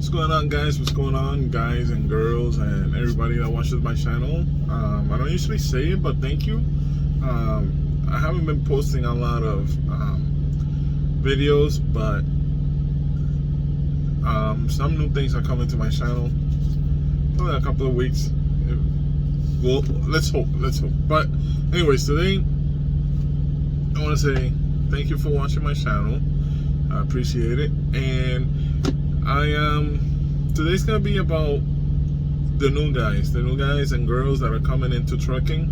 What's going on, guys? What's going on, guys and girls and everybody that watches my channel? I don't usually say it, but thank you. I haven't been posting a lot of videos, but some new things are coming to my channel. Probably in a couple of weeks. Well, let's hope. But anyways, today I want to say thank you for watching my channel. I appreciate it. And today's gonna be about the new guys and girls that are coming into trucking.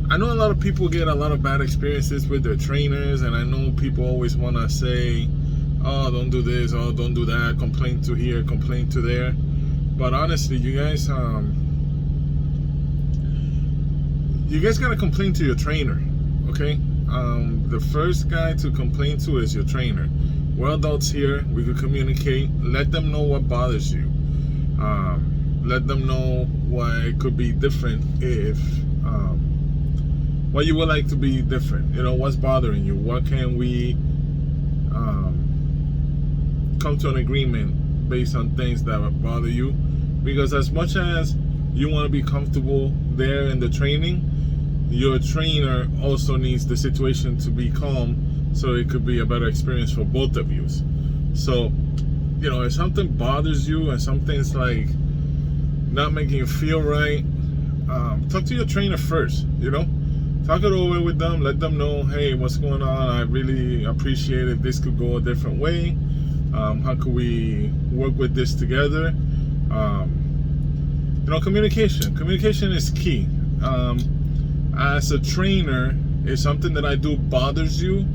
I know a lot of people get a lot of bad experiences with their trainers, and I know people always want to say, oh, don't do this, oh, don't do that, complain to here, complain to there. But honestly, you guys gotta complain to your trainer, okay? The first guy to complain to is your trainer. We're adults here. We could communicate. Let them know what bothers you. Let them know why it could be different. If what you would like to be different. You know, what's bothering you. What can we come to an agreement based on things that bother you? Because as much as you want to be comfortable there in the training, your trainer also needs the situation to be calm, so it could be a better experience for both of you. So, you know, if something bothers you and something's like not making you feel right, talk to your trainer first. You know, talk it over with them. Let them know, hey, what's going on? I really appreciate if this could go a different way. How could we work with this together? You know, communication. Communication is key. As a trainer, if something that I do bothers you,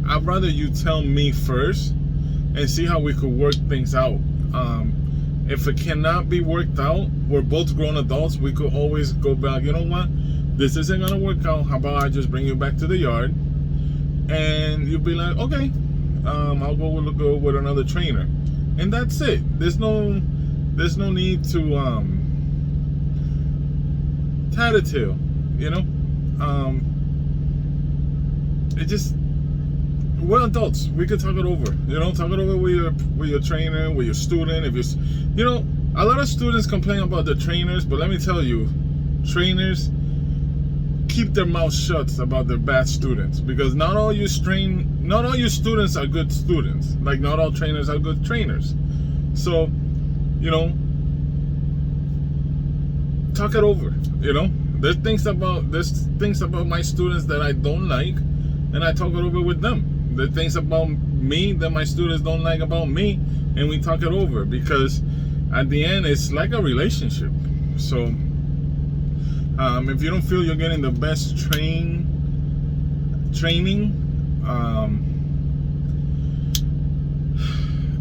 I'd rather you tell me first and see how we could work things out. If it cannot be worked out, we're both grown adults. We could always go back. You know what? This isn't gonna work out. How about I just bring you back to the yard, and you'll be like, okay, I'll go with another trainer, and that's it. There's no need to tattletale. You know, it just. We're adults. We could talk it over. You know, talk it over with your trainer, with your student. If you know, a lot of students complain about the trainers, but let me tell you, trainers keep their mouths shut about their bad students, because not all your students are good students. Like, not all trainers are good trainers. So, you know, talk it over. You know, there's things about my students that I don't like, and I talk it over with them. The things about me that my students don't like about me, and we talk it over, because at the end it's like a relationship. So if you don't feel you're getting the best training,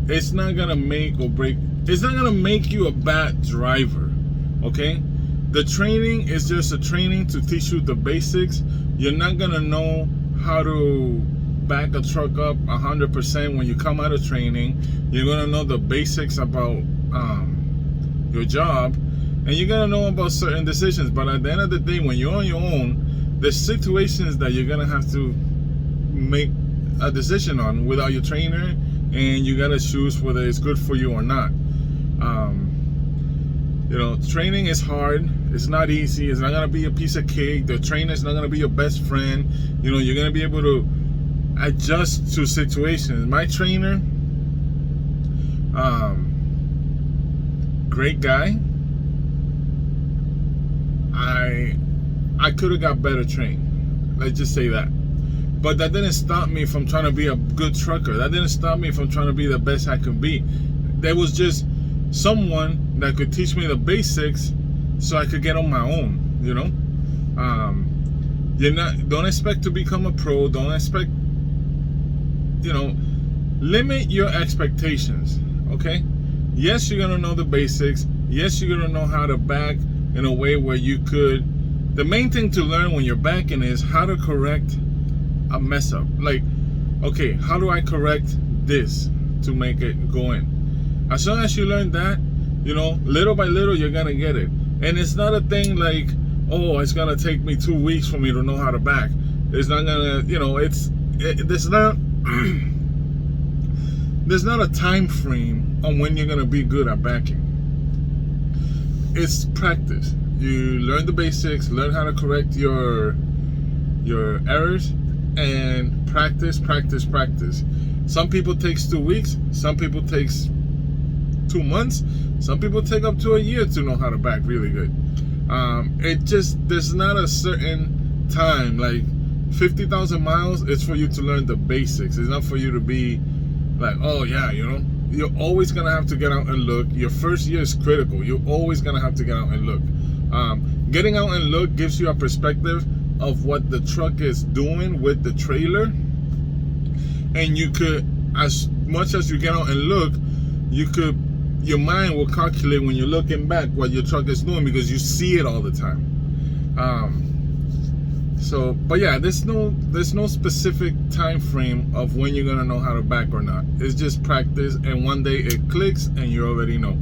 it's not gonna make or break. It's not gonna make you a bad driver, okay? The training is just a training to teach you the basics. You're not gonna know how to back a truck up 100% when you come out of training. You're gonna know the basics about your job, and you're gonna know about certain decisions. But at the end of the day, when you're on your own, there's situations that you're gonna have to make a decision on without your trainer, and you gotta choose whether it's good for you or not. You know, training is hard. It's not easy. It's not gonna be a piece of cake. The trainer is not gonna be your best friend. You know, you're gonna be able to adjust to situations. My trainer, great guy. I could have got better trained. Let's just say that. But that didn't stop me from trying to be a good trucker. That didn't stop me from trying to be the best I could be. There was just someone that could teach me the basics so I could get on my own, you know? Don't expect to become a pro. Don't expect, you know, limit your expectations, okay? Yes, you're gonna know the basics. Yes, you're gonna know how to back in a way where you could. The main thing to learn when you're backing is how to correct a mess up. Like, okay, how do I correct this to make it go in? As soon as you learn that, you know, little by little, you're gonna get it. And it's not a thing like, oh, it's gonna take me 2 weeks for me to know how to back. It's not gonna, you know, it's not there's not a time frame on when you're gonna be good at backing. It's practice. You learn the basics, learn how to correct your errors, and practice. Some people takes 2 weeks, some people takes 2 months, some people take up to a year to know how to back really good. There's not a certain time. Like 50,000 miles, it's for you to learn the basics. It's not for you to be like, oh yeah, you're always gonna have to get out and look. Your first year is critical. You're always gonna have to get out and look. Getting out and look gives you a perspective of what the truck is doing with the trailer, and you could, as much as you get out and look, your mind will calculate when you're looking back what your truck is doing, because you see it all the time. But yeah, there's no specific time frame of when you're gonna know how to back or not. It's just practice, and one day it clicks and you already know.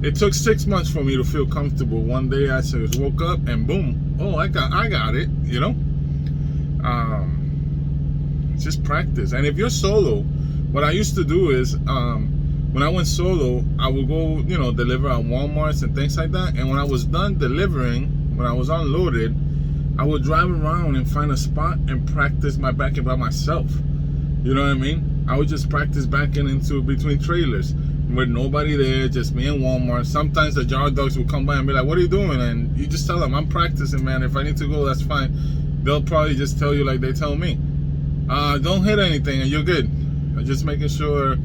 It took 6 months for me to feel comfortable. One day I just woke up and boom, oh, I got it, just practice. And if you're solo, what I used to do is, when I went solo, I would go, deliver at Walmarts and things like that. And when I was done delivering, when I was unloaded, I would drive around and find a spot and practice my backing by myself. You know what I mean? I would just practice backing into between trailers with nobody there, just me and Walmart. Sometimes the yard dogs would come by and be like, what are you doing? And you just tell them, I'm practicing, man. If I need to go, that's fine. They'll probably just tell you like they tell me. Don't hit anything and you're good. Just making sure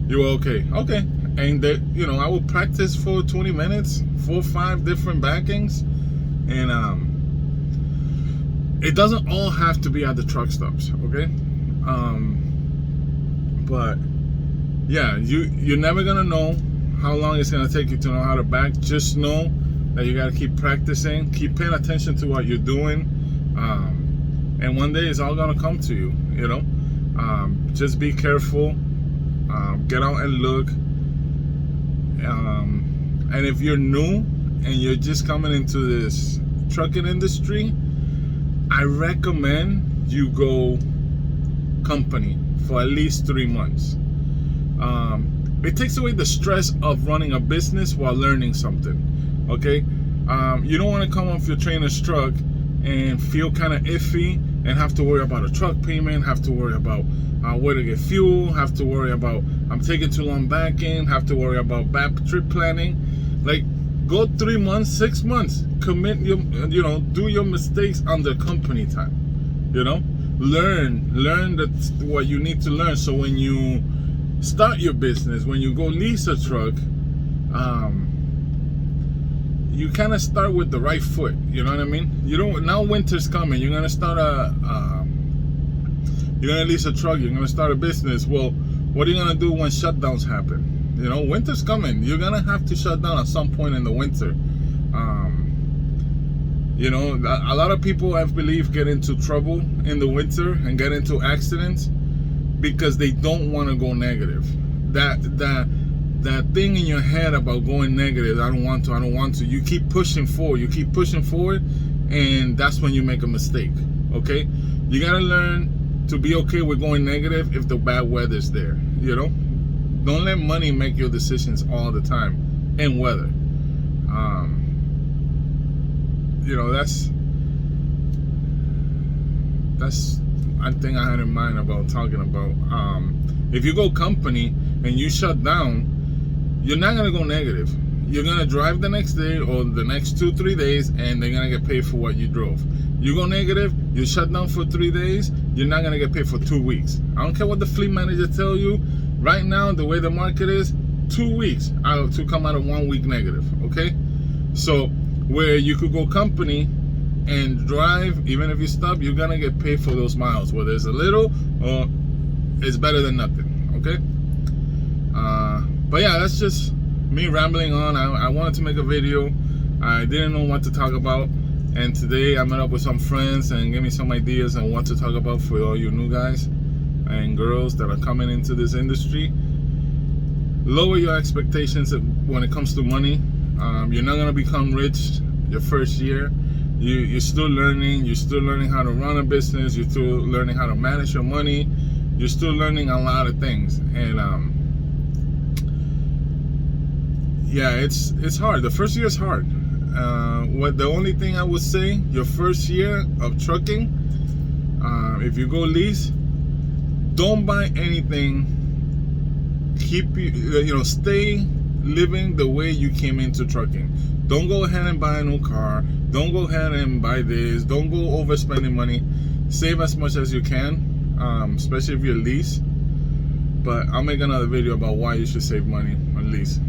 you're okay. Okay. And I would practice for 20 minutes, 4 or 5 different backings. And it doesn't all have to be at the truck stops, okay? But yeah, you're never gonna know how long it's gonna take you to know how to back. Just know that you gotta keep practicing, keep paying attention to what you're doing, and one day it's all gonna come to you. Just be careful, get out and look, and if you're new and you're just coming into this trucking industry, I recommend you go company for at least 3 months. It takes away the stress of running a business while learning something, okay? You don't want to come off your trainer's truck and feel kind of iffy and have to worry about a truck payment, have to worry about where to get fuel, have to worry about I'm taking too long backing, have to worry about back trip planning. Like, go 3 months, 6 months, commit do your mistakes under company time. Learn what you need to learn, so when you start your business, when you go lease a truck, you kind of start with the right foot. You know what I mean? Now winter's coming, you're gonna start you're gonna lease a truck, you're gonna start a business. Well, what are you gonna do when shutdowns happen? Winter's coming. You're gonna have to shut down at some point in the winter. A lot of people, I believe, get into trouble in the winter and get into accidents because they don't want to go negative. That thing in your head about going negative, I don't want to. You keep pushing forward, and that's when you make a mistake. Okay? You gotta learn to be okay with going negative if the bad weather's there. Don't let money make your decisions all the time, and weather. That's one thing I had in mind about talking about. If you go company and you shut down, you're not gonna go negative. You're gonna drive the next day or the next 2-3 days, and they're gonna get paid for what you drove. You go negative, you shut down for 3 days, you're not gonna get paid for 2 weeks. I don't care what the fleet manager tell you. Right now, the way the market is, 2 weeks to come out of 1 week negative. Okay, so where you could go company and drive, even if you stop, you're gonna get paid for those miles, whether it's a little or it's better than nothing. Okay. But yeah, that's just me rambling on. I wanted to make a video. I didn't know what to talk about, and today I met up with some friends and gave me some ideas on what to talk about for all you new guys and girls that are coming into this industry. Lower your expectations when it comes to money. You're not gonna become rich your first year. You're still learning. You're still learning how to run a business. You're still learning how to manage your money. You're still learning a lot of things, and yeah, it's hard. The first year is hard. What the only thing I would say, your first year of trucking, if you go lease, don't buy anything. Keep stay living the way you came into trucking. Don't go ahead and buy a new car. Don't go ahead and buy this. Don't go overspending money. Save as much as you can, especially if you're lease. But I'll make another video about why you should save money on lease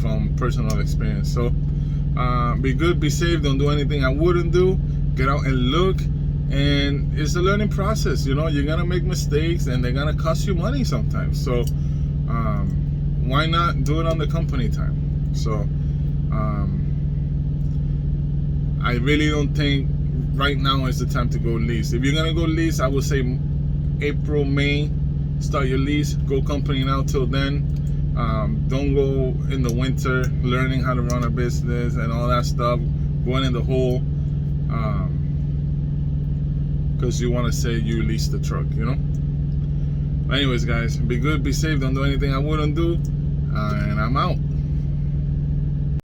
from personal experience. So be good, be safe, don't do anything I wouldn't do. Get out and look, and it's a learning process. You're gonna make mistakes and they're gonna cost you money sometimes. So why not do it on the company time? So I really don't think right now is the time to go lease. If you're gonna go lease, I would say April, May, start your lease. Go company now till then. Don't go in the winter learning how to run a business and all that stuff, going in the hole because you want to say you leased the truck, Anyways, guys, be good, be safe, don't do anything I wouldn't do, and I'm out.